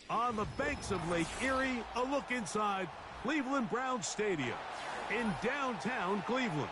On the banks of Lake Erie, a look inside Cleveland Browns Stadium in downtown Cleveland.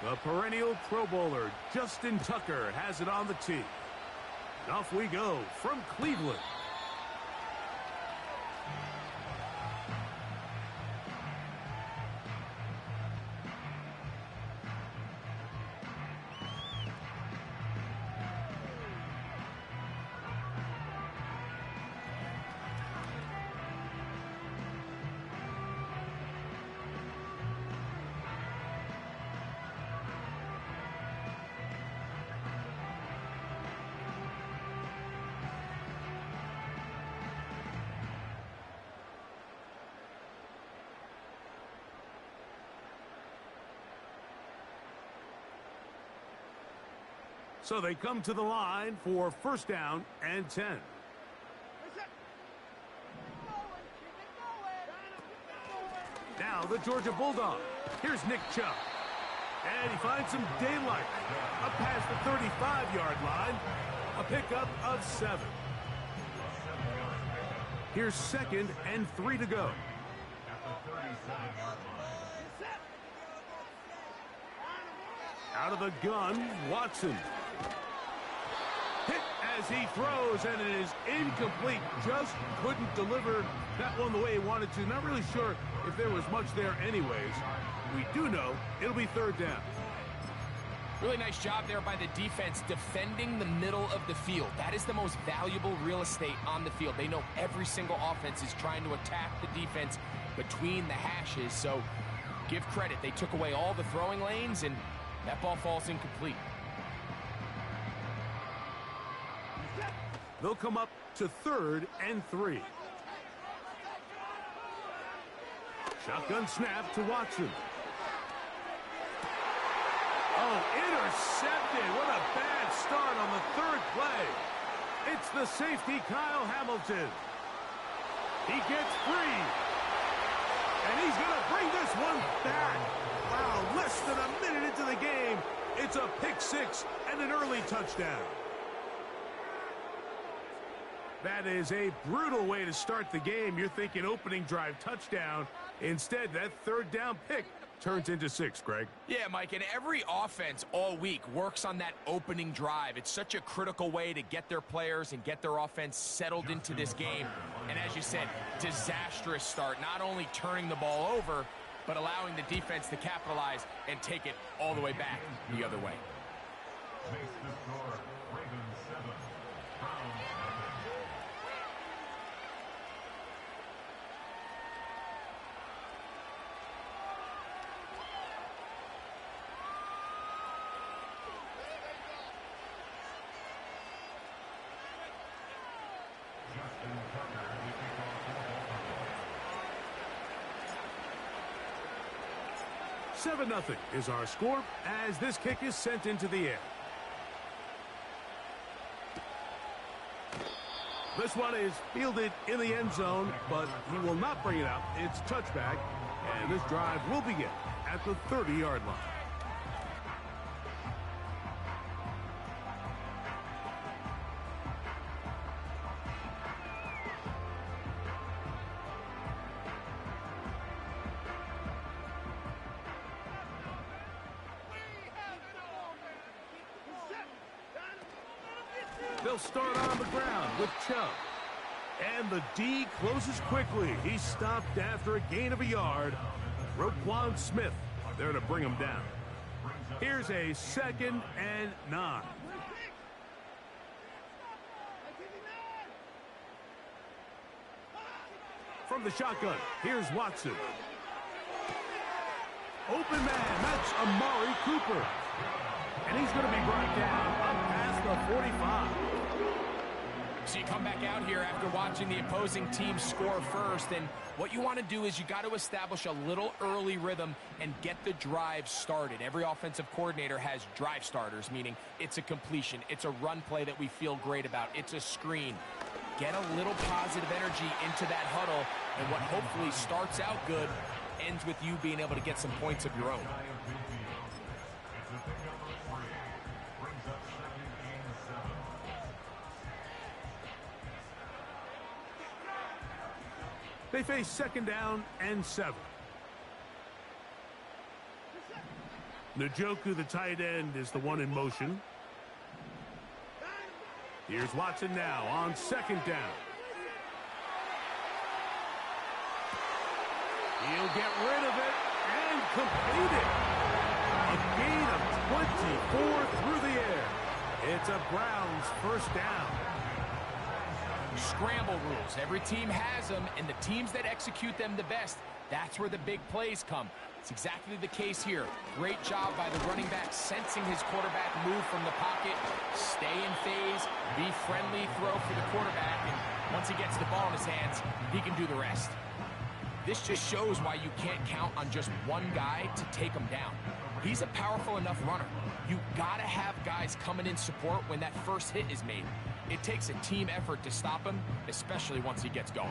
The perennial Pro Bowler, Justin Tucker, has it on the tee. And off we go from Cleveland. So they come to the line for first down and 10. Now the Georgia Bulldog. Here's Nick Chubb. And he finds some daylight. Up past the 35-yard line. A pickup of 7. Here's 2nd and 3 to go. Out of the gun, Watson. Hit as he throws, and it is incomplete. Just couldn't deliver that one the way he wanted to. Not really sure if there was much there anyways. We do know it'll be 3rd down. Really nice job there by the defense defending the middle of the field. That is the most valuable real estate on the field. They know every single offense is trying to attack the defense between the hashes. So give credit. They took away all the throwing lanes, and that ball falls incomplete. They'll come up to 3rd and 3. Shotgun snap to Watson. Oh, intercepted. What a bad start on the 3rd play. It's the safety, Kyle Hamilton. He gets free. And he's going to bring this one back. Wow, less than a minute into the game. It's a pick 6 and an early touchdown. That is a brutal way to start the game. You're thinking opening drive touchdown. Instead, that 3rd down pick turns into 6, Greg. Yeah, Mike, and every offense all week works on that opening drive. It's such a critical way to get their players and get their offense settled into this game. And as you said, disastrous start, not only turning the ball over, but allowing the defense to capitalize and take it all the way back the other way. Makes the score, Ravens 7, Browns 7. Justin Tucker, the kickoff for the 7-0 is our score as this kick is sent into the air. This one is fielded in the end zone, but he will not bring it out. It's touchback, and this drive will begin at the 30-yard line. They'll start on the ground with Chubb. And the D closes quickly. He stopped after a gain of a yard. Roquan Smith there to bring him down. Here's a 2nd and 9. From the shotgun, here's Watson. Open man, that's Amari Cooper. And And he's going to be brought down up past the 45. So you come back out here after watching the opposing team score first, and what you want to do is you got to establish a little early rhythm and get the drive started. Every offensive coordinator has drive starters, meaning it's a completion, it's a run play that we feel great about, it's a screen. Get a little positive energy into that huddle, and what hopefully starts out good ends with you being able to get some points of your own. They face 2nd down and 7. Njoku, the tight end, is the one in motion. Here's Watson now on 2nd down. He'll get rid of it and complete it. A gain of 24 through the air. It's a Browns 1st down. Scramble rules. Every team has them, and the teams that execute them the best, that's where the big plays come. It's exactly the case here. Great job by the running back sensing his quarterback move from the pocket, stay in phase, be friendly, throw for the quarterback, and once he gets the ball in his hands, he can do the rest. This just shows why you can't count on just one guy to take him down. He's a powerful enough runner. You gotta have guys coming in support when that first hit is made. It takes a team effort to stop him, especially once he gets going.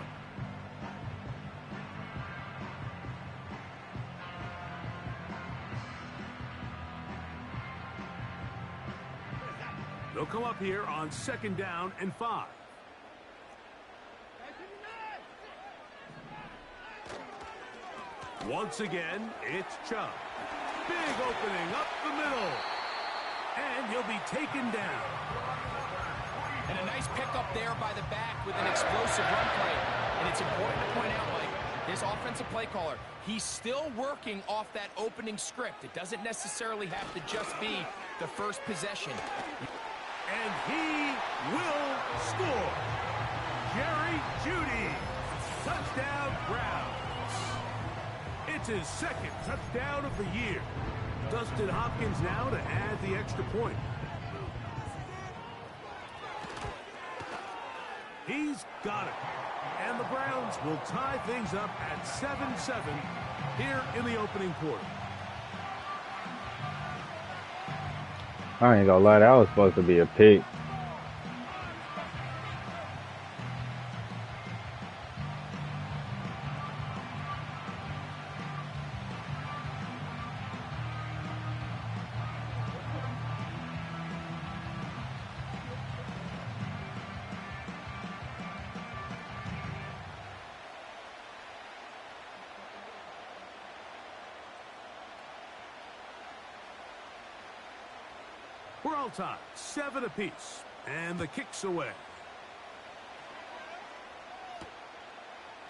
They'll come up here on 2nd down and 5. Once again, it's Chubb. Big opening up the middle. And he'll be taken down. And a nice pickup there by the back with an explosive run play. And it's important to point out, Mike, this offensive play caller, he's still working off that opening script. It doesn't necessarily have to just be the first possession. And he will score. Jerry Jeudy. Touchdown Browns. It's his 2nd touchdown of the year. Dustin Hopkins now to add the extra point. He's got it. And the Browns will tie things up at 7-7 here in the opening quarter. I ain't gonna lie, that was supposed to be a pick. We're all tied, 7 apiece, and the kick's away.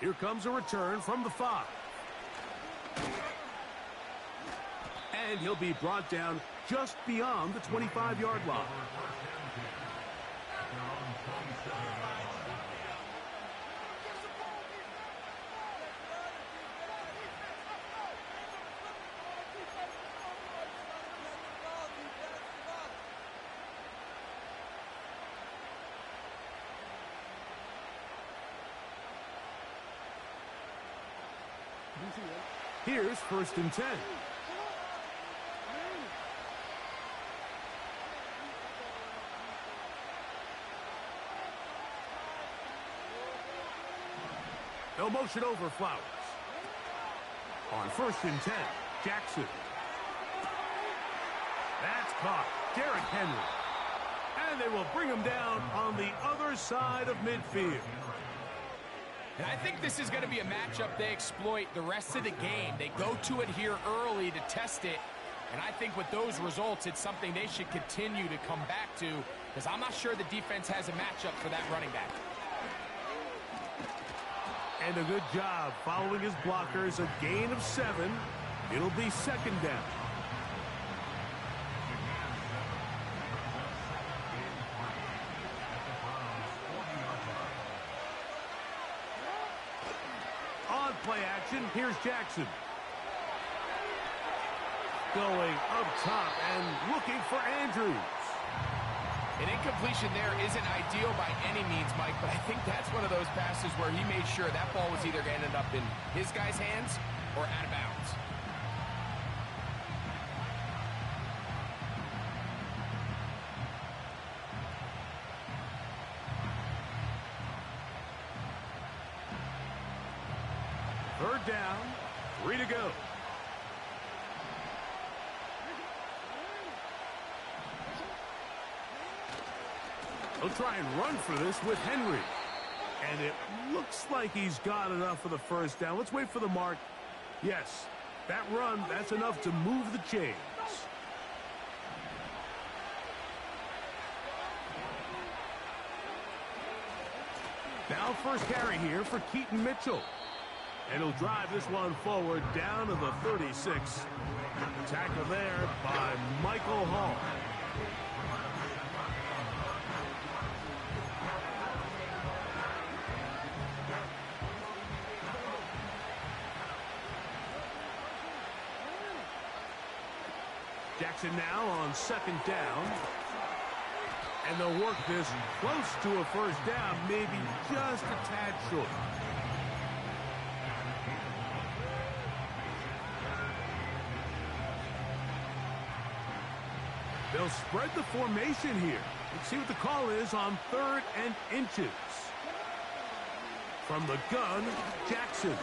Here comes a return from the 5. And he'll be brought down just beyond the 25-yard line. Here's 1st and 10. No motion over Flowers. On 1st and 10, Jackson. That's caught. Derrick Henry. And they will bring him down on the other side of midfield. And I think this is going to be a matchup they exploit the rest of the game. They go to it here early to test it. And I think with those results, it's something they should continue to come back to, because I'm not sure the defense has a matchup for that running back. And a good job following his blockers. A gain of 7. It'll be 2nd down. On play action, here's Jackson. Going up top and looking for Andrews. Andrews. An incompletion there isn't ideal by any means, Mike, but I think that's one of those passes where he made sure that ball was either going to end up in his guy's hands or out of bounds. Third down, 3 to go. He'll try and run for this with Henry. And it looks like he's got enough for the first down. Let's wait for the mark. Yes, that run, that's enough to move the chains. Now first carry here for Keaton Mitchell. And he'll drive this one forward down to the 36. Tackle there by Michael Hall. Jackson now on second down. And they'll work this close to a first down, maybe just a tad short. They'll spread the formation here. Let's see what the call is on 3rd and inches. From the gun, Jackson.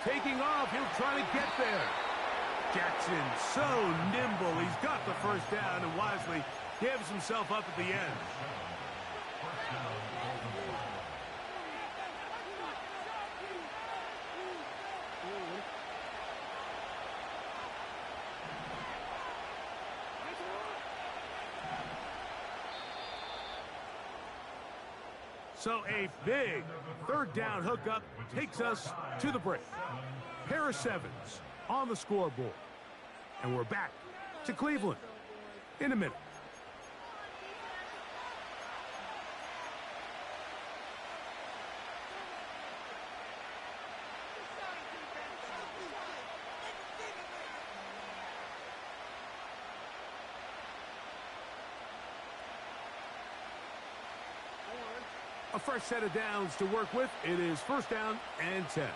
Taking off, he'll try to get there. Jackson so nimble. He's got the first down and wisely gives himself up at the end. So a big 3rd down hookup takes us to the break. Pair of 7s on the scoreboard. And we're back to Cleveland in a minute. A fresh set of downs to work with. It is 1st down and 10.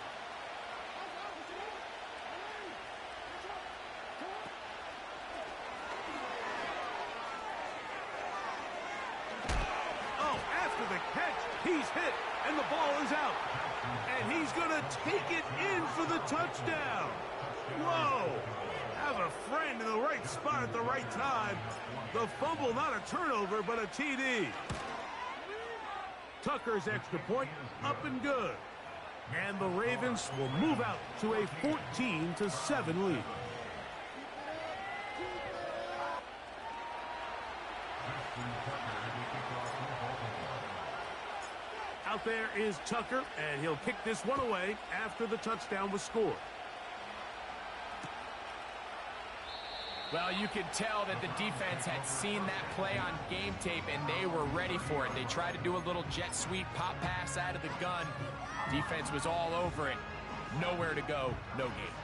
Oh, after the catch, he's hit, and the ball is out. And he's going to take it in for the touchdown. Whoa! Have a friend in the right spot at the right time. The fumble, not a turnover, but a TD. Tucker's extra point, up and good. And the Ravens will move out to a 14-7 lead. Out there is Tucker, and he'll kick this one away after the touchdown was scored. Well, you could tell that the defense had seen that play on game tape, and they were ready for it. They tried to do a little jet sweep pop pass out of the gun. Defense was all over it. Nowhere to go, no game.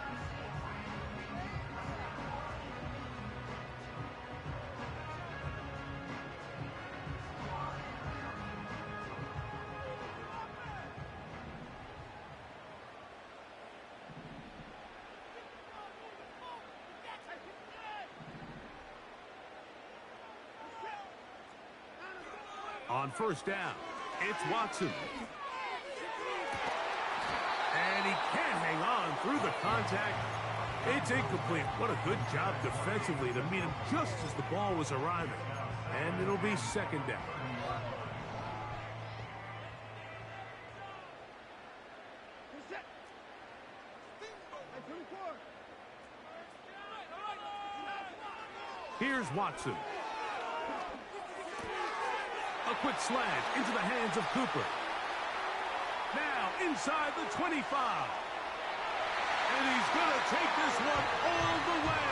On 1st down, it's Watson. And he can't hang on through the contact. It's incomplete. What a good job defensively to meet him just as the ball was arriving. And it'll be 2nd down. Here's Watson. A quick slant into the hands of Cooper. Now inside the 25. And he's going to take this one all the way.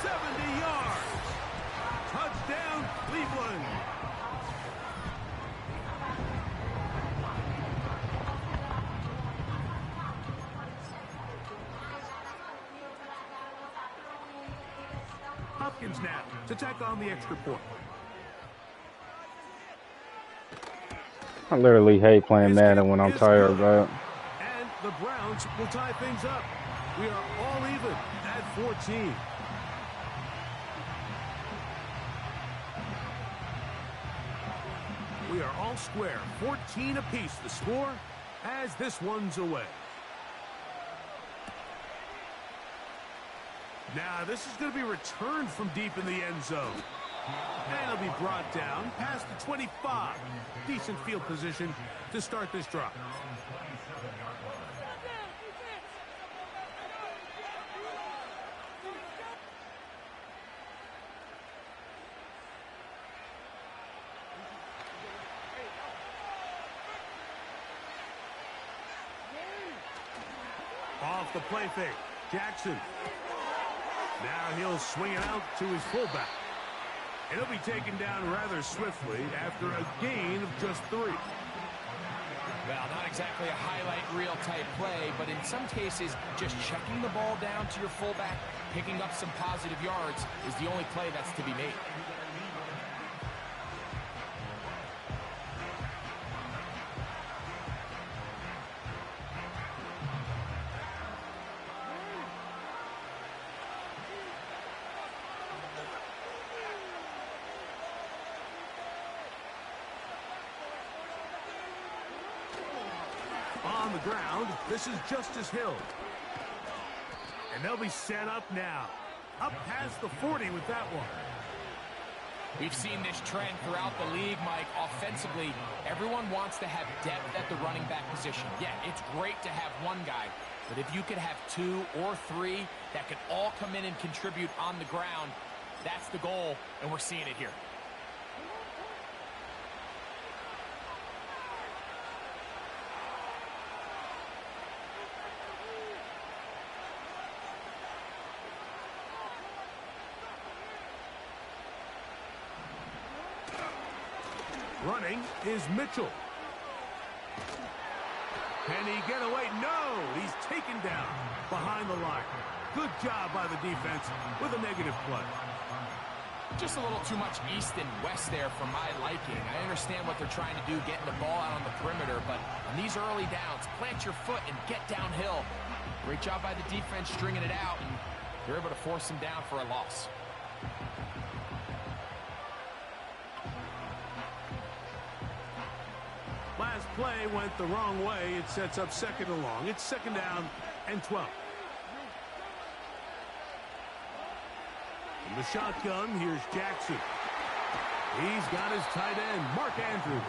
70 yards. Touchdown, Cleveland. Hopkins now to tack on the extra point. I literally hate playing His Madden kick when I'm is tired, good. bro. And the Browns will tie things up. We are all even at 14. We are all square. 14 apiece the score as this one's away. Now, this is going to be returned from deep in the end zone. And it'll be brought down past the 25. Decent field position to start this drive. Off the play fake. Jackson. Now he'll swing it out to his fullback. And he'll be taken down rather swiftly after a gain of just 3. Well, not exactly a highlight reel type play, but in some cases, just checking the ball down to your fullback, picking up some positive yards is the only play that's to be made. On the ground, this is Justice Hill. And they'll be set up now. Up past the 40 with that one. We've seen this trend throughout the league, Mike. Offensively, everyone wants to have depth at the running back position. Yeah, it's great to have one guy, but if you could have 2 or 3 that could all come in and contribute on the ground, that's the goal, and we're seeing it here. Running is Mitchell. Can he get away? No! He's taken down behind the line. Good job by the defense with a negative play. Just a little too much east and west there for my liking. I understand what they're trying to do, getting the ball out on the perimeter, but on these early downs, plant your foot and get downhill. Great job by the defense stringing it out, and they're able to force him down for a loss. Last play went the wrong way. It sets up second and long. It's second down and 12. In the shotgun, here's Jackson. He's got his tight end, Mark Andrews.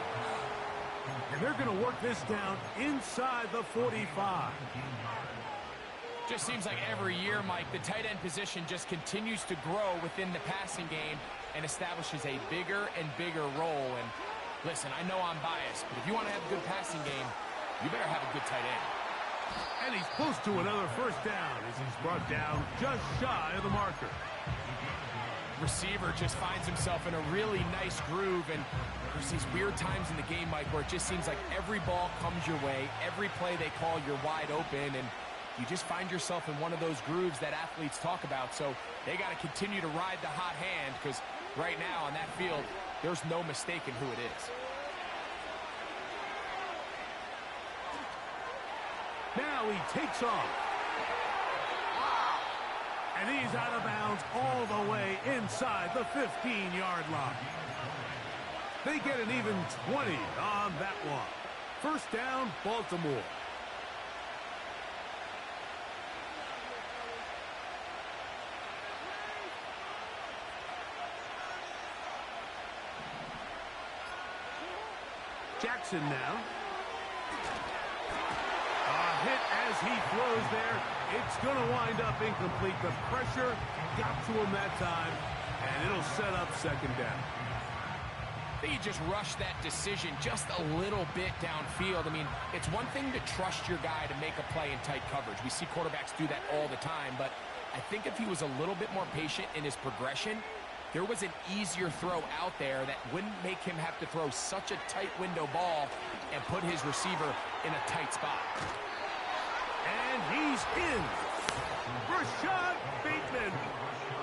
And they're going to work this down inside the 45. Just seems like every year, Mike, the tight end position just continues to grow within the passing game and establishes a bigger and bigger role. And listen, I know I'm biased, but if you want to have a good passing game, you better have a good tight end. And he's close to another first down as he's brought down just shy of the marker. Receiver just finds himself in a really nice groove, and there's these weird times in the game, Mike, where it just seems like every ball comes your way, every play they call, you're wide open, and you just find yourself in one of those grooves that athletes talk about. So they got to continue to ride the hot hand, because right now on that field, there's no mistaking who it is. Now he takes off. And he's out of bounds all the way inside the 15-yard line. They get an even 20 on that one. First down, Baltimore. Jackson now. A hit as he throws there. It's going to wind up incomplete. The pressure got to him that time, and it'll set up second down. I think he just rushed that decision just a little bit downfield. I mean, it's one thing to trust your guy to make a play in tight coverage. We see quarterbacks do that all the time, but I think if he was a little bit more patient in his progression, there was an easier throw out there that wouldn't make him have to throw such a tight window ball and put his receiver in a tight spot. And he's in. Rashad Bateman.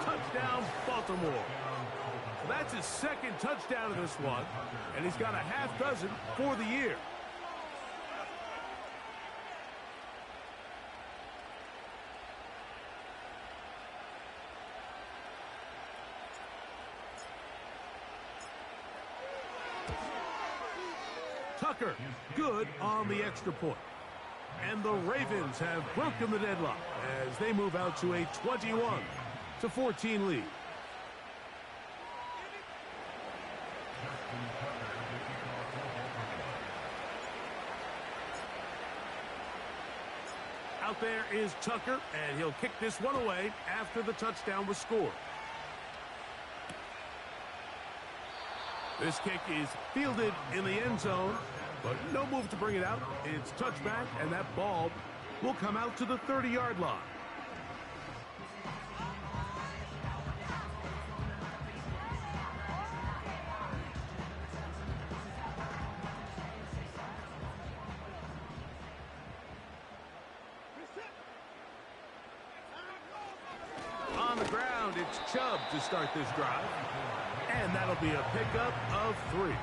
Touchdown. touchdown, Baltimore. So that's his second touchdown of this one, and he's got a half dozen for the year. Tucker, good on the extra point. And the Ravens have broken the deadlock as they move out to a 21-14 lead. Out there is Tucker, and he'll kick this one away after the touchdown was scored. This kick is fielded in the end zone, but no move to bring it out. It's touchback, and that ball will come out to the 30-yard line. On the ground, it's Chubb to start this drive. And that'll be a pickup of 3.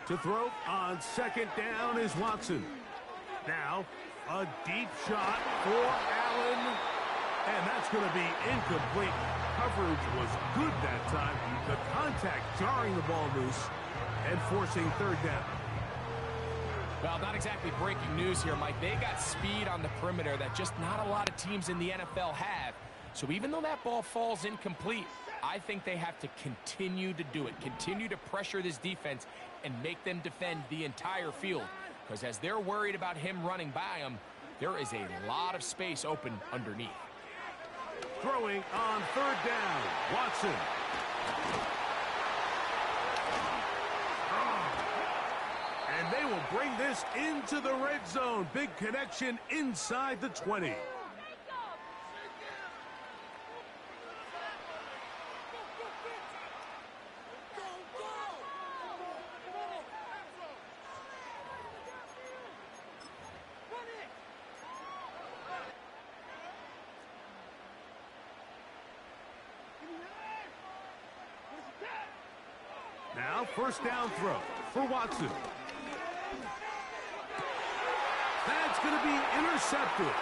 To throw on second down is Watson. Now, a deep shot for Allen. And that's going to be incomplete. Coverage was good that time. The contact jarring the ball loose and forcing third down. Well, not exactly breaking news here, Mike. They got speed on the perimeter that just not a lot of teams in the NFL have. So even though that ball falls incomplete, I think they have to continue to do it. Continue to pressure this defense and make them defend the entire field. Because as they're worried about him running by them, there is a lot of space open underneath. Throwing on third down, Watson. And they will bring this into the red zone. Big connection inside the 20. Now, first down throw for Watson. That's going to be intercepted.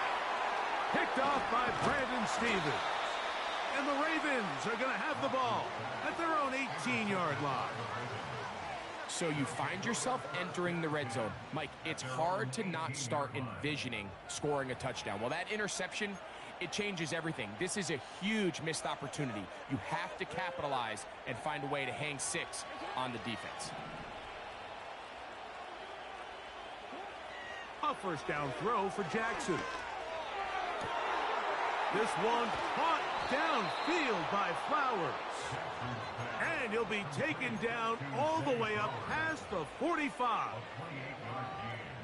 Picked off by Brandon Stevens. And the Ravens are going to have the ball at their own 18-yard line. So you find yourself entering the red zone. Mike, it's hard to not start envisioning scoring a touchdown. Well, that interception, it changes everything. This is a huge missed opportunity. You have to capitalize and find a way to hang 6 on the defense. A first down throw for Jackson. This one caught downfield by Flowers. And he'll be taken down all the way up past the 45.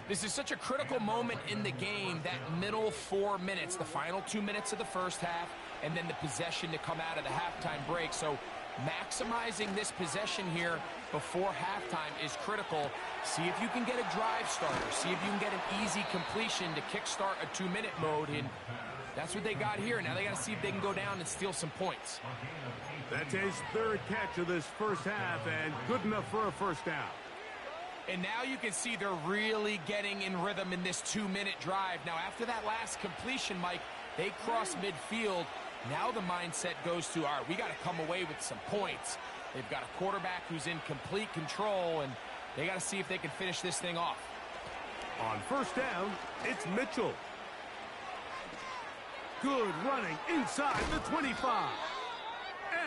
This is such a critical moment in the game, that middle 4 minutes, the final 2 minutes of the first half, and then the possession to come out of the halftime break. So maximizing this possession here before halftime is critical. See if you can get a drive starter. See if you can get an easy completion to kickstart a 2-minute mode. And that's what they got here. Now they got to see if they can go down and steal some points. That's his third catch of this first half, and good enough for a first down. And now you can see they're really getting in rhythm in this 2-minute drive. Now, after that last completion, Mike, they cross midfield. Now the mindset goes to, all right, we got to come away with some points. They've got a quarterback who's in complete control, and they got to see if they can finish this thing off. On first down, it's Mitchell. Good running inside the 25.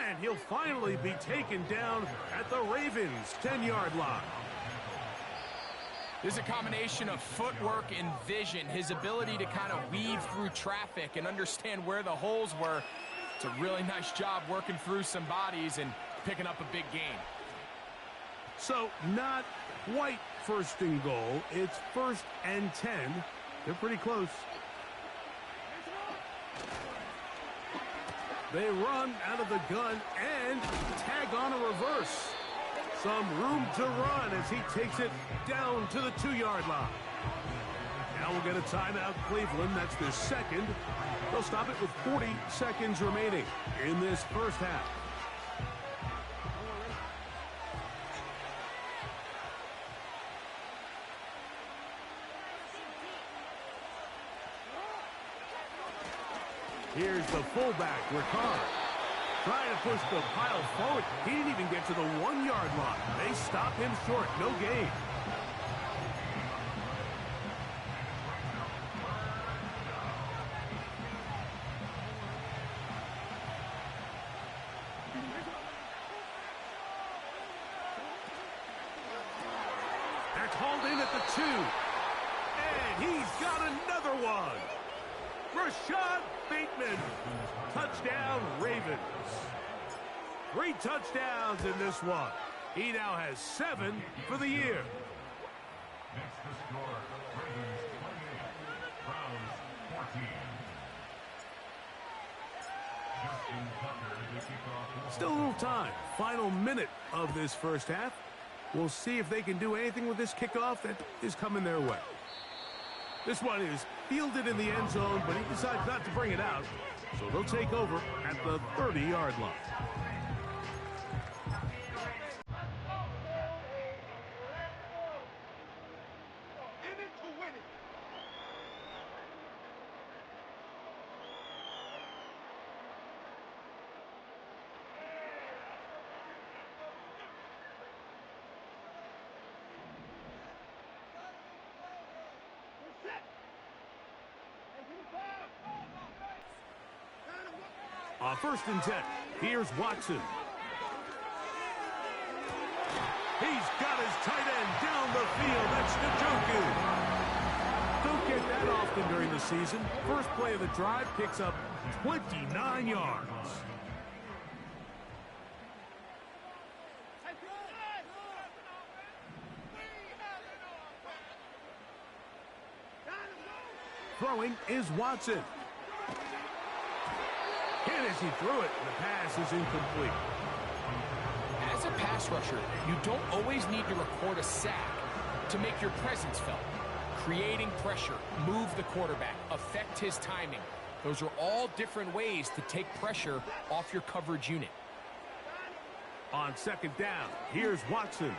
And he'll finally be taken down at the Ravens' 10-yard line. There's a combination of footwork and vision, his ability to kind of weave through traffic and understand where the holes were. It's a really nice job working through some bodies and picking up a big gain. So, not quite first and goal. It's 1st and 10. They're pretty close. They run out of the gun and tag on a reverse. Some room to run as he takes it down to the 2-yard line. Now we'll get a timeout, Cleveland. That's their second. They'll stop it with 40 seconds remaining in this first half. Here's the fullback, Ricard. Trying to push the pile forward. He didn't even get to the 1-yard line. They stop him short. No gain. They're called in at the 2. And he's got another one. Rashad Bateman. Touchdown, Ravens. 3 touchdowns in this one. He now has 7 for the year. Next to score, Ravens 28, Browns 14. Justin Tucker to kick off. Still a little time. Final minute of this first half. We'll see if they can do anything with this kickoff that is coming their way. This one is fielded in the end zone, but he decides not to bring it out. So they'll take over at the 30-yard line. On 1st and 10, here's Watson. He's got his tight end down the field. That's Njoku. Don't get that often during the season. First play of the drive picks up 29 yards. Throwing is Watson. And as he threw it, the pass is incomplete. As a pass rusher, you don't always need to record a sack to make your presence felt. Creating pressure, move the quarterback, affect his timing. Those are all different ways to take pressure off your coverage unit. On 2nd down, here's Watson.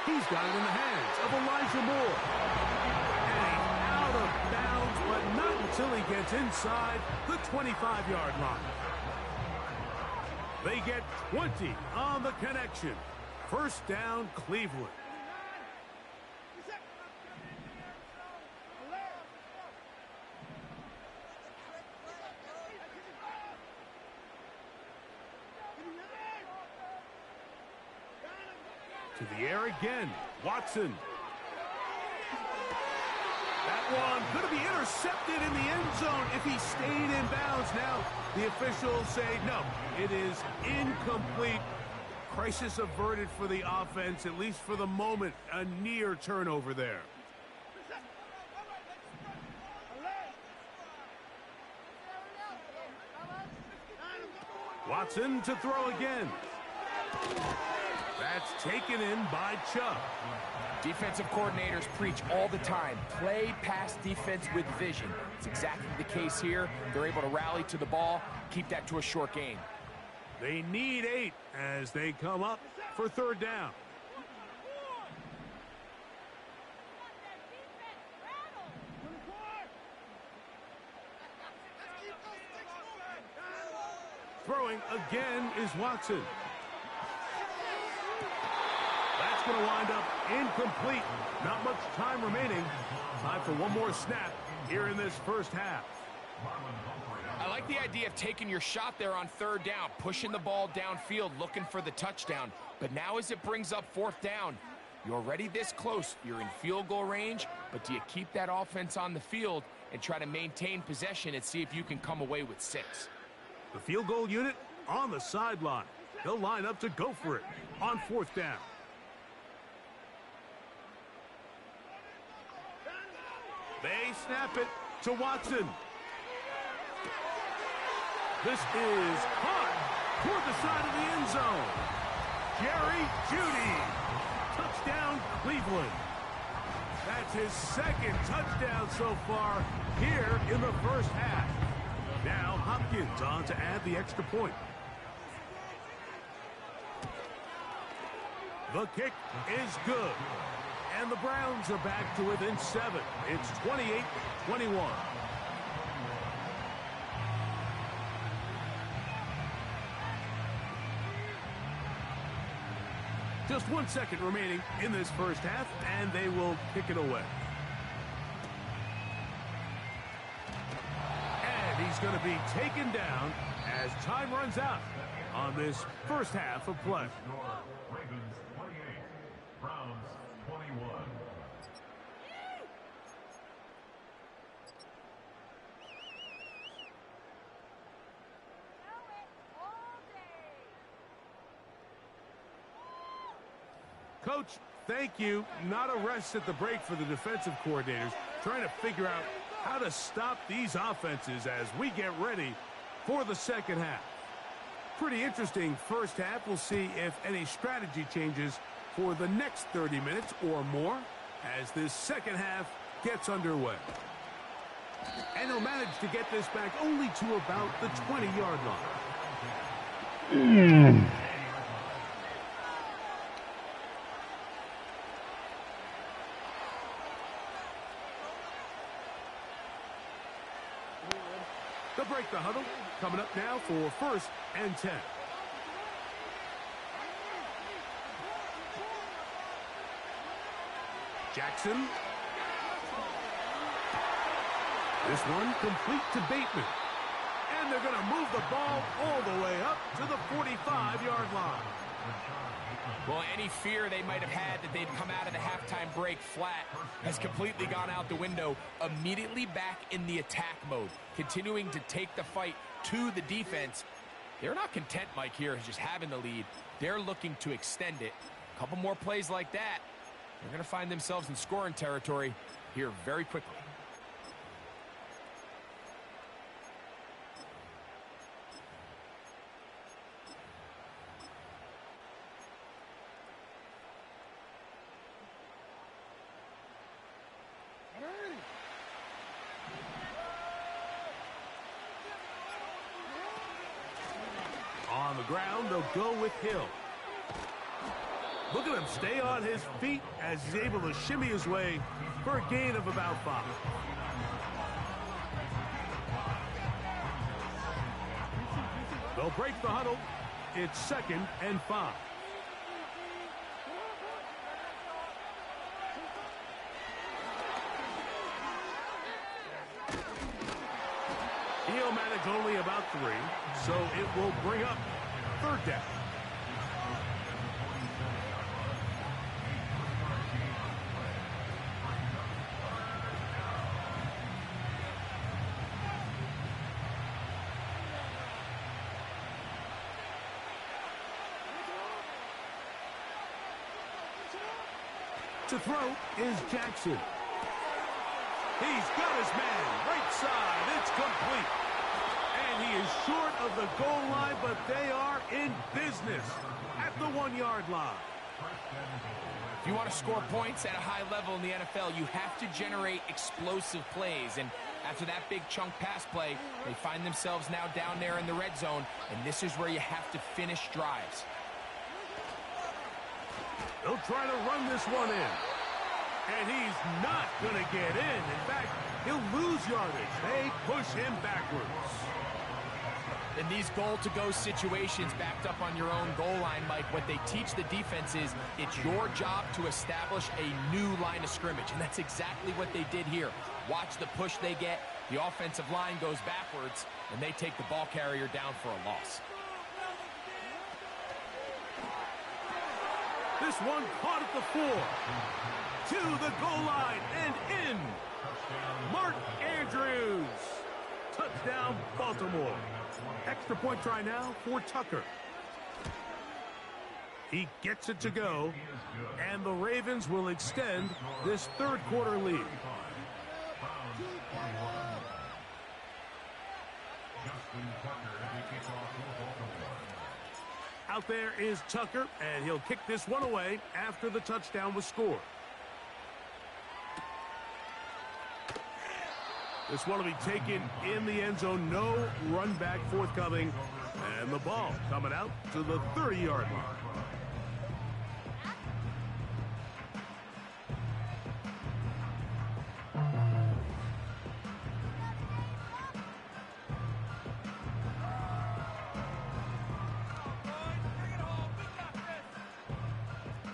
He's got it in the hands of Elijah Moore. And he's out of bounds, but not until he gets inside the 25-yard line. They get 20 on the connection. 1st down, Cleveland. To the air again, Watson. That one going to be intercepted in the end zone if he stayed in bounds. Now the officials say no, it is incomplete. Crisis averted for the offense, at least for the moment. A near turnover there. Watson to throw again. That's taken in by Chubb. Defensive coordinators preach all the time, play pass defense with vision. It's exactly the case here. They're able to rally to the ball, keep that to a short gain. They need 8 as they come up for 3rd down. Throwing again is Watson. That's going to wind up incomplete. Not much time remaining. Time for one more snap here in this first half. I like the idea of taking your shot there on 3rd down, pushing the ball downfield, looking for the touchdown. But now as it brings up 4th down, You're already this close. You're in field goal range, but do you keep that offense on the field and try to maintain possession and see if you can come away with 6? The field goal unit on the sideline. They'll line up to go for it on 4th down. They snap it to Watson. This is caught toward the side of the end zone. Jerry Jeudy. Touchdown, Cleveland. That's his 2nd touchdown so far here in the first half. Now Hopkins on to add the extra point. The kick is good. And the Browns are back to within 7. It's 28-21. Just 1 second remaining in this first half, and they will kick it away. And he's going to be taken down as time runs out on this first half of play. Ravens 28, Browns 21. Coach, thank you. Not a rest at the break for the defensive coordinators, trying to figure out how to stop these offenses as we get ready for the second half. Pretty interesting first half. We'll see if any strategy changes for the next 30 minutes or more as this second half gets underway. And he'll manage to get this back only to about the 20-yard line. They'll break the huddle. Coming up now for 1st and 10. Jackson. This one complete to Bateman. And they're going to move the ball all the way up to the 45-yard line. Well, any fear they might have had that they'd come out of the halftime break flat has completely gone out the window. Immediately back in the attack mode, continuing to take the fight to the defense. They're not content, Mike, here, just having the lead. They're looking to extend it. A couple more plays like that, they're going to find themselves in scoring territory here very quickly. On the ground, they'll go with Hill. Look at him stay on his feet as he's able to shimmy his way for a gain of about 5. They'll break the huddle. It's 2nd and 5. He'll manage only about 3, so it will bring up 3rd down. To throw is Jackson. He's got his man, right side, it's complete. And he is short of the goal line, but they are in business at the 1-yard line. If you want to score points at a high level in the NFL, you have to generate explosive plays. And after that big chunk pass play, they find themselves now down there in the red zone, and this is where you have to finish drives. They'll try to run this one in. And he's not going to get in. In fact, he'll lose yardage. They push him backwards. In these goal-to-go situations backed up on your own goal line, Mike, what they teach the defense is it's your job to establish a new line of scrimmage. And that's exactly what they did here. Watch the push they get. The offensive line goes backwards, and they take the ball carrier down for a loss. This one caught at the 4. To the goal line and in. Mark Andrews. Touchdown, Baltimore. Extra point try now for Tucker. He gets it to go, and the Ravens will extend this third quarter lead. Out there is Tucker, and he'll kick this one away after the touchdown was scored. This one will be taken in the end zone. No run back forthcoming, and the ball coming out to the 30-yard line.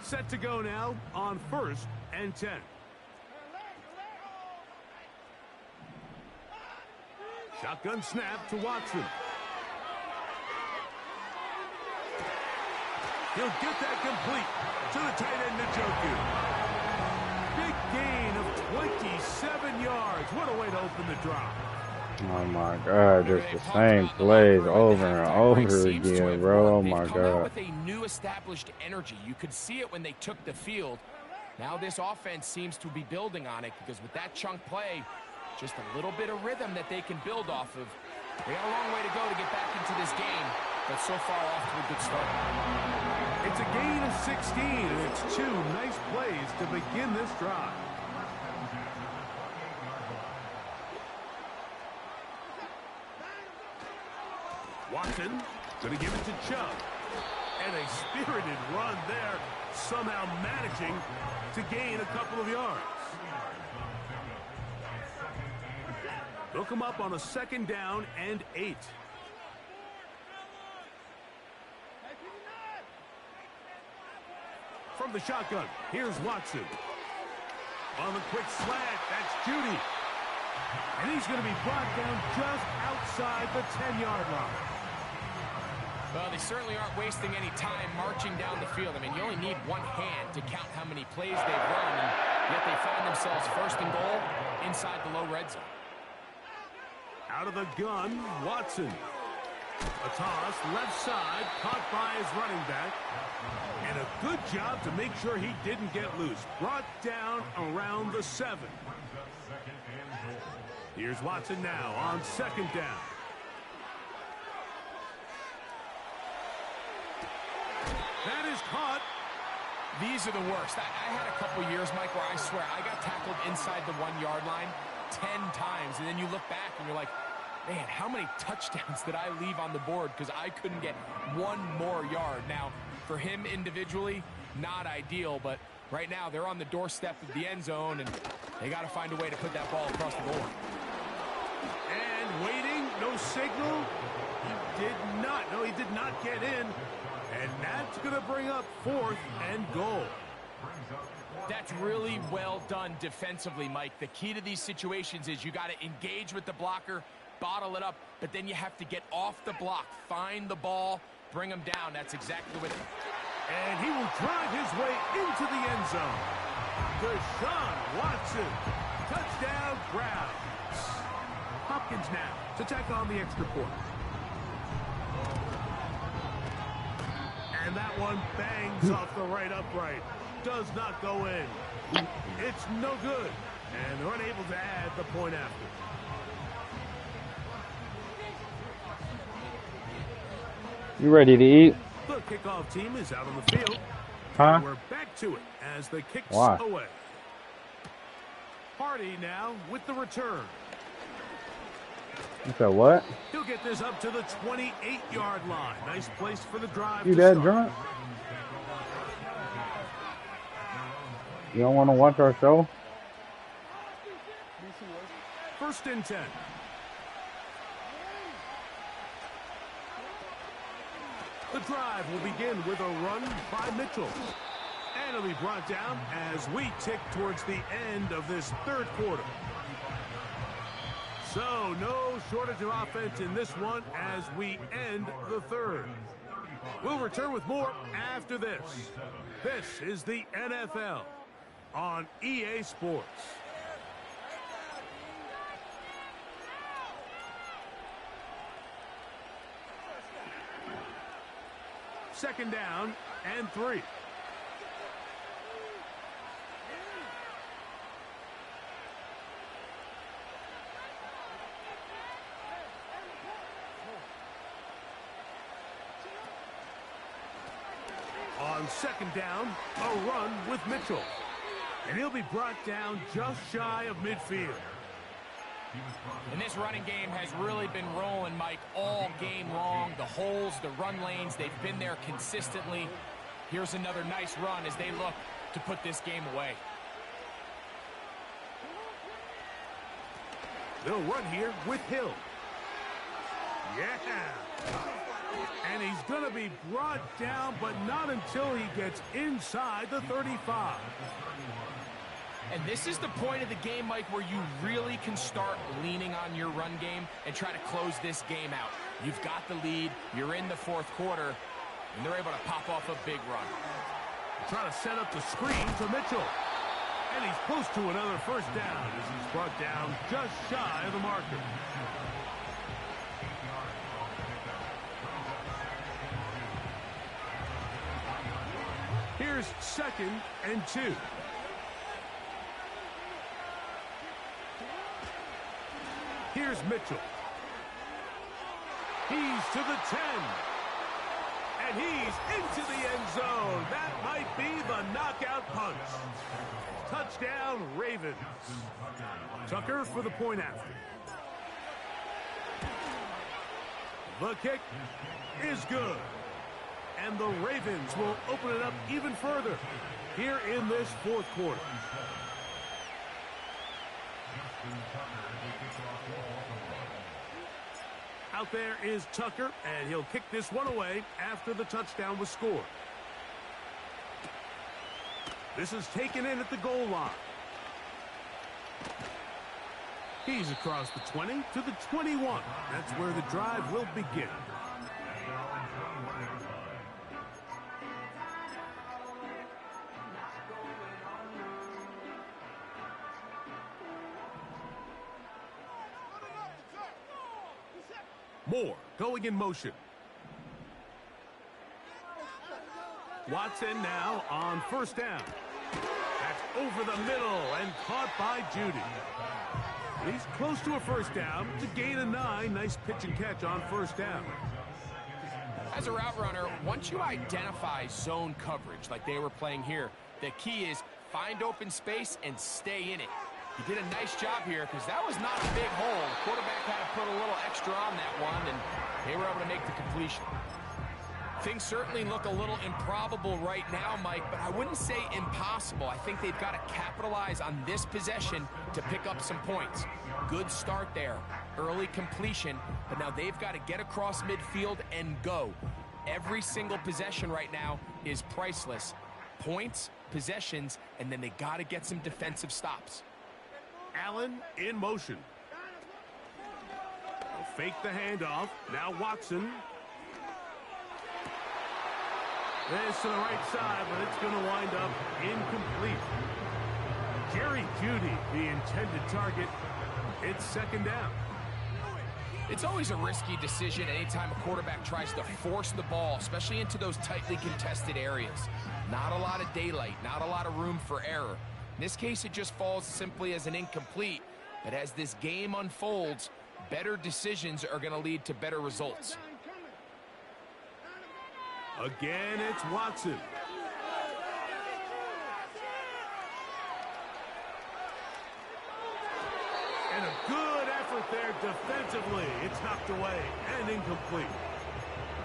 Set to go now on 1st and 10. Shotgun snap to Watson. He'll get that complete to the tight end, Njoku. Big gain of 27 yards. What a way to open the drive. Oh my God, just the same plays over and over again, bro. Oh my God. With a new established energy. You could see it when they took the field. Now this offense seems to be building on it because with that chunk play, just a little bit of rhythm that they can build off of. They got a long way to go to get back into this game, but so far off to a good start. It's a gain of 16, and it's 2 nice plays to begin this drive. Watson going to give it to Chubb. And a spirited run there, somehow managing to gain a couple of yards. They'll come up on a 2nd down and 8. From the shotgun, here's Watson. On the quick slant, that's Judy. And he's going to be brought down just outside the 10-yard line. Well, they certainly aren't wasting any time marching down the field. I mean, you only need one hand to count how many plays they've run, and yet they find themselves 1st and goal inside the low red zone. Out of the gun, Watson. A toss, left side, caught by his running back. And a good job to make sure he didn't get loose. Brought down around the 7. Here's Watson now on 2nd down. That is caught. These are the worst. I had a couple years, Mike, where I swear I got tackled inside the 1-yard line 10 times, and then you look back and you're like, man, how many touchdowns did I leave on the board because I couldn't get one more yard? Now, for him individually, not ideal, but right now they're on the doorstep of the end zone, and they got to find a way to put that ball across the goal. And waiting, no signal. He did not get in. And that's going to bring up 4th and goal. That's really well done defensively, Mike. The key to these situations is you got to engage with the blocker, bottle it up, but then you have to get off the block, find the ball, bring him down. That's exactly what. And he will drive his way into the end zone. Deshaun Watson, touchdown Browns. Hopkins now to tack on the extra point. And that one bangs off the right upright. Does not go in. It's no good. And they're unable to add the point after. You ready to eat? The kickoff team is out on the field. Huh? And we're back to it as the kicks Why? away. Hardy now with the return. You said what? He'll get this up to the 28-yard line. Nice place for the drive. You to that start. drunk? You don't want to watch our show? 1st and 10. The drive will begin with a run by Mitchell. And it'll be brought down as we tick towards the end of this 3rd quarter. So, no shortage of offense in this one as we end the 3rd. We'll return with more after this. This is the NFL on EA Sports. Second down and 3. On second down, a run with Mitchell. And he'll be brought down just shy of midfield. And this running game has really been rolling, Mike, all game long. The holes, the run lanes, they've been there consistently. Here's another nice run as they look to put this game away. They'll run here with Hill. Yeah. And he's going to be brought down, but not until he gets inside the 35. And this is the point of the game, Mike, where you really can start leaning on your run game and try to close this game out. You've got the lead, you're in the fourth quarter, and they're able to pop off a big run. Trying to set up the screen to Mitchell. And he's close to another first down as he's brought down just shy of the marker. Here's second and 2. Here's Mitchell. He's to the 10. And he's into the end zone. That might be the knockout punch. Touchdown, Ravens. Tucker for the point after. The kick is good. And the Ravens will open it up even further here in this fourth quarter. Out there is Tucker, and he'll kick this one away after the touchdown was scored. This is taken in at the goal line. He's across the 20 to the 21. That's where the drive will begin. Moore going in motion. Watson now on first down. That's over the middle and caught by Judy. He's close to a first down to gain a 9. Nice pitch and catch on first down. As a route runner, once you identify zone coverage like they were playing here, the key is find open space and stay in it. He did a nice job here because that was not a big hole. The quarterback had to put a little extra on that one, and they were able to make the completion. Things certainly look a little improbable right now, Mike, but I wouldn't say impossible. I think they've got to capitalize on this possession to pick up some points. Good start there. Early completion, but now they've got to get across midfield and go. Every single possession right now is priceless. Points, possessions, and then they got to get some defensive stops. Allen in motion. They'll fake the handoff. Now Watson. This to the right side, but it's going to wind up incomplete. Jerry Jeudy, the intended target. It's second down. It's always a risky decision anytime a quarterback tries to force the ball, especially into those tightly contested areas. Not a lot of daylight, not a lot of room for error. In this case, it just falls simply as an incomplete. But as this game unfolds, better decisions are going to lead to better results. Again, it's Watson. And a good effort there defensively. It's knocked away and incomplete.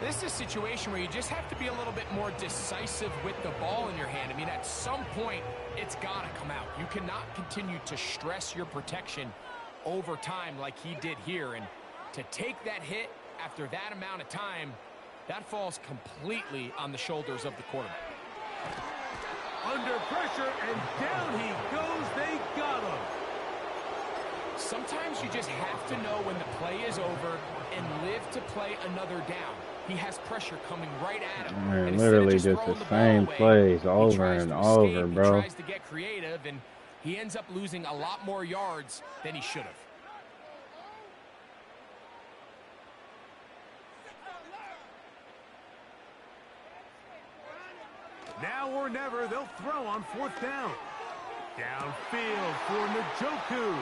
This is a situation where you just have to be a little bit more decisive with the ball in your hand. I mean, at some point, it's got to come out. You cannot continue to stress your protection over time like he did here. And to take that hit after that amount of time, that falls completely on the shoulders of the quarterback. Under pressure, and down he goes. They got him. Sometimes you just have to know when the play is over and live to play another down. he has pressure coming right at him. Man, And literally instead of just throwing the the ball same away, plays he over tries and to over, escape, he bro. tries to get creative, and he ends up losing a lot more yards than he should have. Now or never, they'll throw on 4th down. Downfield for Njoku.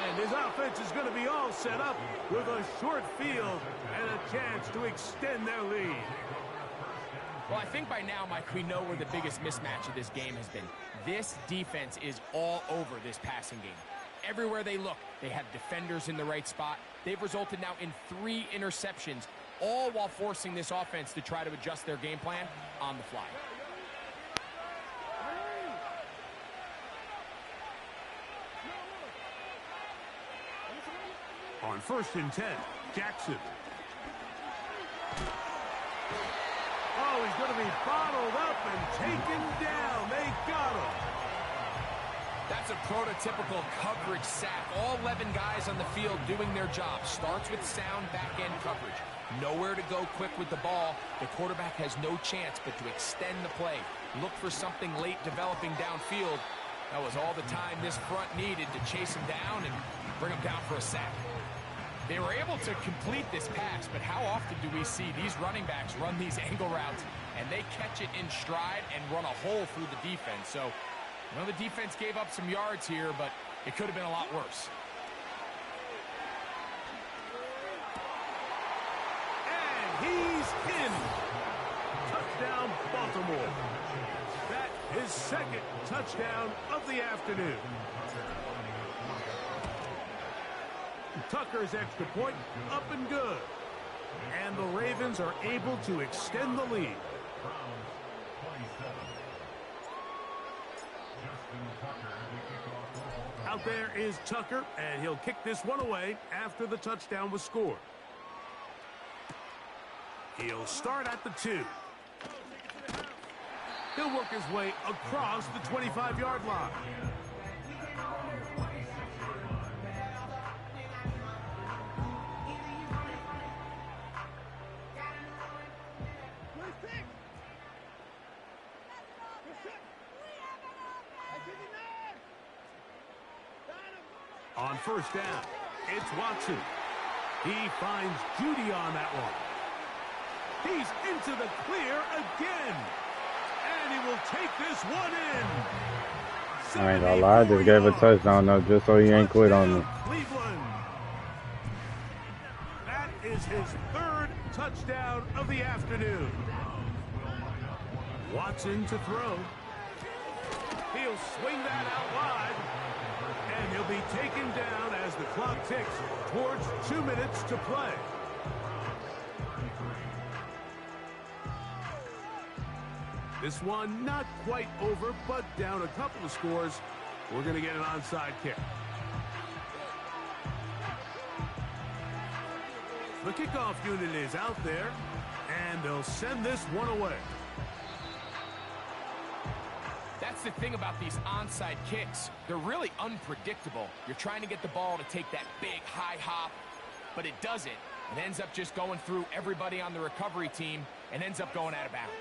And his offense is going to be all set up with a short field and a chance to extend their lead. Well, I think by now, Mike, we know where the biggest mismatch of this game has been. This defense is all over this passing game. Everywhere they look, they have defenders in the right spot. They've resulted now in 3 interceptions, all while forcing this offense to try to adjust their game plan on the fly. On 1st and 10, Jackson. Oh, he's going to be bottled up and taken down. They got him. That's a prototypical coverage sack. All 11 guys on the field doing their job. Starts with sound back-end coverage. Nowhere to go quick with the ball. The quarterback has no chance but to extend the play. Look for something late developing downfield. That was all the time this front needed to chase him down and bring him down for a sack. They were able to complete this pass, but how often do we see these running backs run these angle routes and they catch it in stride and run a hole through the defense? So, you know, the defense gave up some yards here, but it could have been a lot worse. And he's in. Touchdown, Baltimore. That is 2nd touchdown of the afternoon. Tucker's extra point up and good. And the Ravens are able to extend the lead. Out there is Tucker, and he'll kick this one away after the touchdown was scored. He'll start at the 2. He'll work his way across the 25-yard line. On 1st down, it's Watson. He finds Judy on that one. He's into the clear again. And he will take this one in. I ain't gonna lie, I just gave a touchdown though, just so he ain't quit on me. Cleveland. That is his 3rd touchdown of the afternoon. Watson to throw. He'll swing that out wide. And he'll be taken down as the clock ticks towards 2 minutes to play. This one not quite over, but down a couple of scores. We're going to get an onside kick. The kickoff unit is out there, and they'll send this one away. That's the thing about these onside kicks. They're really unpredictable. You're trying to get the ball to take that big high hop, but it doesn't. It ends up just going through everybody on the recovery team and ends up going out of bounds.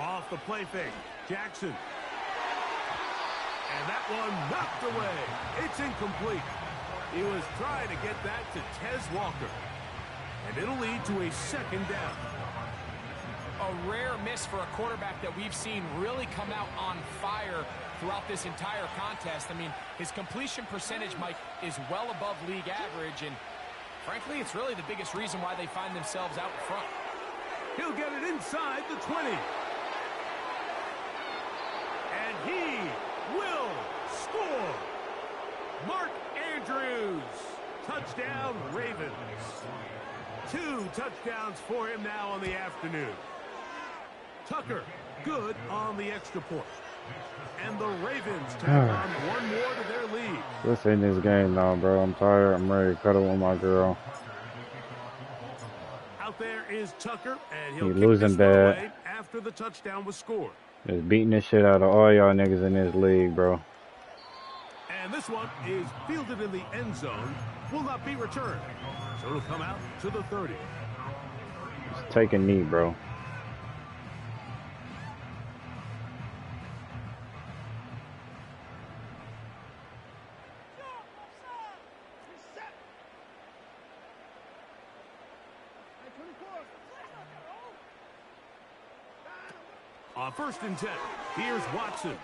Off the play fake, Jackson. And that one knocked away. It's incomplete. He was trying to get that to Tez Walker. And it'll lead to a 2nd down. A rare miss for a quarterback that we've seen really come out on fire throughout this entire contest. I mean, his completion percentage, Mike, is well above league average. And frankly, it's really the biggest reason why they find themselves out in front. He'll get it inside the 20. And he will score. Mark Andrews. Touchdown, Ravens. 2 touchdowns for him now on the afternoon. Tucker, good on the extra point. And the Ravens tack on one more to their lead. Let's end this game now, bro. I'm tired. I'm ready to cuddle with my girl. Out there is Tucker, and He he'll kick losing this one bad. away after the touchdown was scored. Just beating the shit out of all y'all niggas in this league, bro. And this one is fielded in the end zone, will not be returned. So it'll come out to the 30. Just take a knee, bro. On 1st and 10, here's Watson.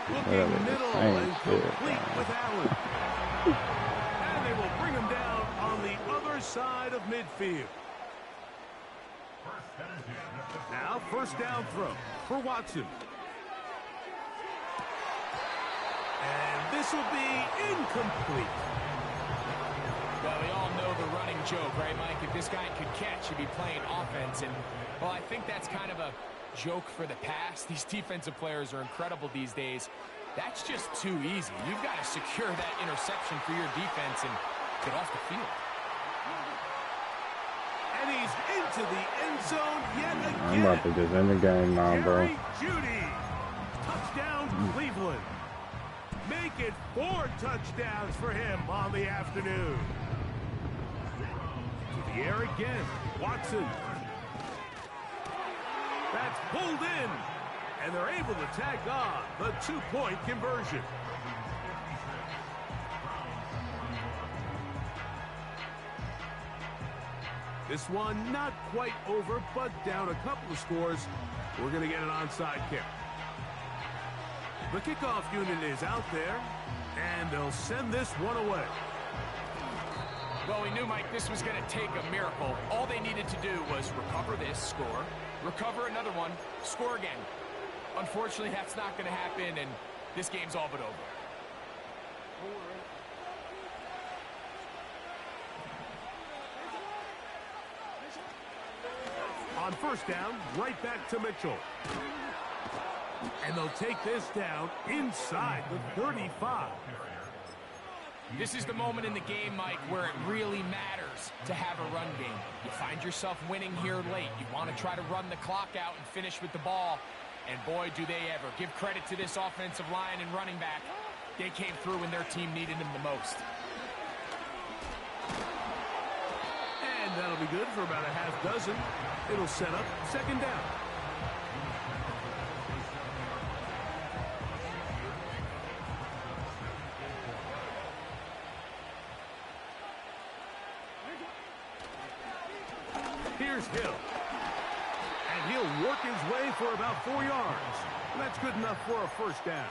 Whatever, Looking middle same and shit, complete man. with Allen. And they will bring him down on the other side of midfield. Now, 1st down throw for Watson. And this will be incomplete. Well, we all know the running joke, right, Mike? If this guy could catch, he'd be playing offense. And, well, I think that's kind of a joke for the past. These defensive players are incredible these days. That's just too easy. You've got to secure that interception for your defense and get off the field. And he's into the end zone yet again. I'm about to just end the game now, bro. Jerry Jeudy. Touchdown, Cleveland. Make it 4 touchdowns for him on the afternoon. To the air again. Watson. That's pulled in. And they're able to tag on the 2-point conversion. This one not quite over, but down a couple of scores. We're going to get an onside kick. The kickoff unit is out there, and they'll send this one away. Well, we knew, Mike, this was going to take a miracle. All they needed to do was recover this, score, recover another one, score again. Unfortunately, that's not going to happen, and this game's all but over. On 1st down, right back to Mitchell. And they'll take this down inside the 35. This is the moment in the game, Mike, where it really matters to have a run game. You find yourself winning here late. You want to try to run the clock out and finish with the ball. And boy, do they ever. Give credit to this offensive line and running back. They came through when their team needed them the most. And that'll be good for about a half dozen. It'll set up 2nd down. Here's Hill. And he'll work his way for about 4 yards. That's good enough for a 1st down.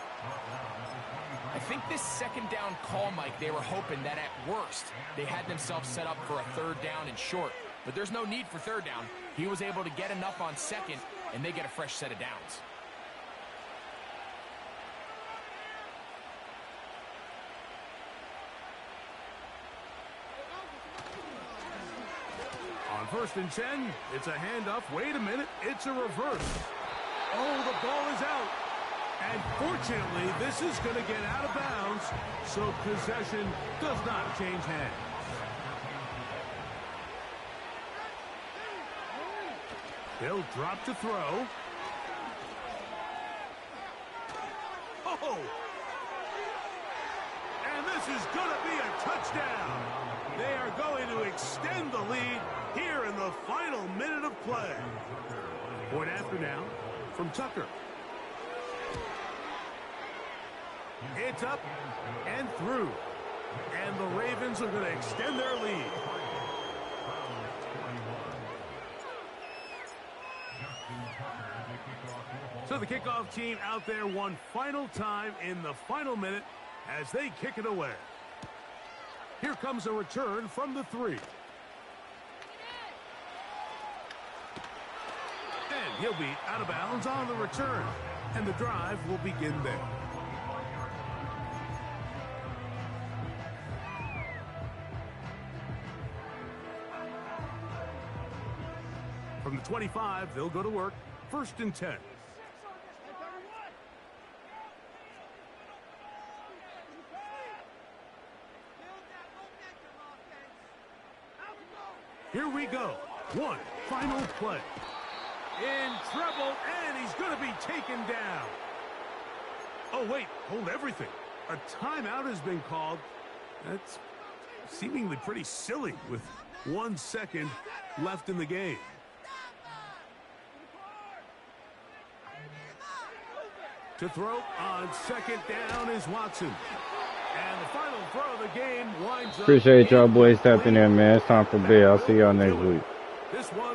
I think this 2nd down call, Mike, they were hoping that at worst they had themselves set up for a 3rd down and short. But there's no need for 3rd down. He was able to get enough on 2nd, and they get a fresh set of downs. On 1st and 10, it's a handoff. Wait a minute, it's a reverse. Oh, the ball is out. And fortunately, this is going to get out of bounds, so possession does not change hands. They'll drop to throw. Oh! And this is going to be a touchdown. They are going to extend the lead here in the final minute of play. Point after now from Tucker. It's up and through. And the Ravens are going to extend their lead. So the kickoff team out there one final time in the final minute as they kick it away. Here comes a return from the 3. And he'll be out of bounds on the return. And the drive will begin there. From the 25, they'll go to work. 1st and 10. Here we go. One final play. In trouble, and he's going to be taken down. Oh, wait. Hold everything. A timeout has been called. That's seemingly pretty silly with 1 second left in the game. To throw on second down is Watson. And the final throw of the game winds up. Appreciate y'all boys stepping in, man. It's time for bed. I'll see y'all next week. This one